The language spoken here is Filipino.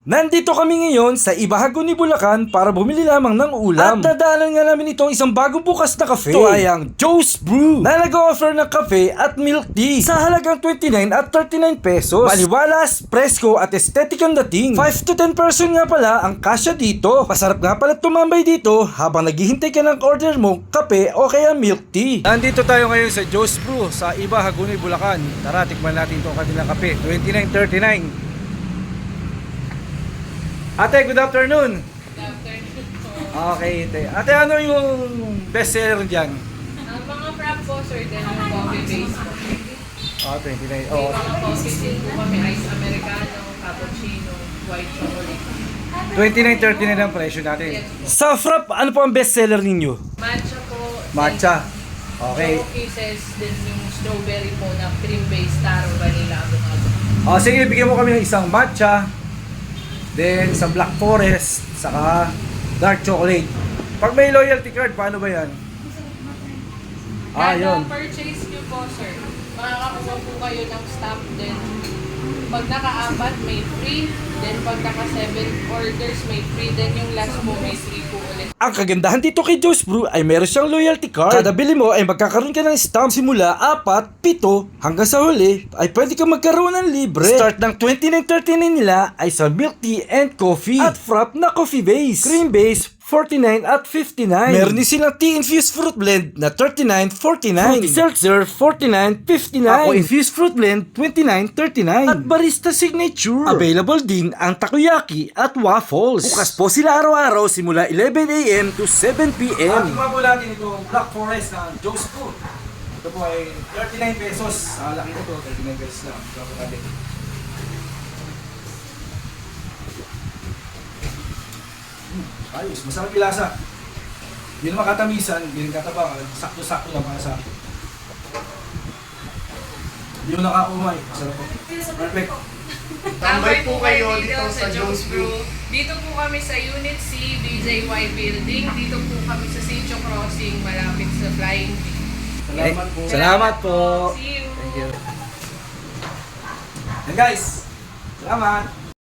Nandito kami ngayon sa Ibahago ni Bulacan para bumili lamang ng ulam. At nadaanan nga namin itong isang bagong bukas na cafe. Ito ay ang Joe's Brew na nag-offer ng kape at milk tea sa halagang 29 at 39 pesos. Maliwalas, presko at aesthetic ang dating. 5 to 10 person nga pala ang kasya dito. Masarap nga pala tumambay dito habang naghihintay ka ng order mo kape o kaya milk tea. Nandito tayo ngayon sa Joe's Brew sa Ibahago ni Bulacan. Tara, tikman natin itong kanilang kape. 29.39. Ate, good afternoon. Good afternoon po. Okay, ate. Ate, ano yung best seller dyan? Ang mga frap po, sir, din ang coffee base po. 29. May Oh. mga coffee din po kami, ice americano, cappuccino, white chocolate. 29.39 ang presyo natin. Sa frap, ano po ang best seller ninyo? Matcha po. Matcha. Okay. Choco kisses, din yung strawberry po na cream base, taro, vanilla, avocado. Oh, sige, bigyan mo kami ng isang matcha. Then, sa Black Forest, saka dark chocolate. Pag may loyalty card, paano ba yan? Yun. Kada purchase nyo po, sir, makakakuha po kayo ng stamp din. Pag naka-apat, may free. Then pag naka-7 orders, may free. Then yung last po, may free po ulit. Ang kagandahan dito kay Joe's Brew ay meron siyang loyalty card. Kada bili mo ay magkakaroon ka ng stamp simula 4, 7 hanggang sa huli ay pwede kang magkaroon ng libre. Start ng 29.39 nila ay sa milk tea and coffee at frap na coffee base, cream base 49 at 59. Meron din silang tea-infused fruit blend na 39.49. Fruity seltzer 49.59. Ako infused fruit blend 29.39. At barista signature. Available din ang takoyaki at waffles. Bukas po sila araw-araw simula 11 a.m. to 7 p.m. Tingnan po natin itong Black Forest ng Joe's Food. Ito po ay 39 pesos. Laki ito, 39 pesos lang. Tingnan po natin. Ayos, masarap yung lasa. Hindi naman katamisan, hindi rin katabangan. Sakto-sakto lang para sa akin. Hindi mo nakaumay. Masarap po. Perfect. Tambay po kayo dito sa Joe's Brew. Dito po kami sa Unit C, BJY Building. Dito po kami sa Sitio Crossing, malapit sa Flying V. Salamat po. Salamat po. See you. Thank you. And guys, salamat.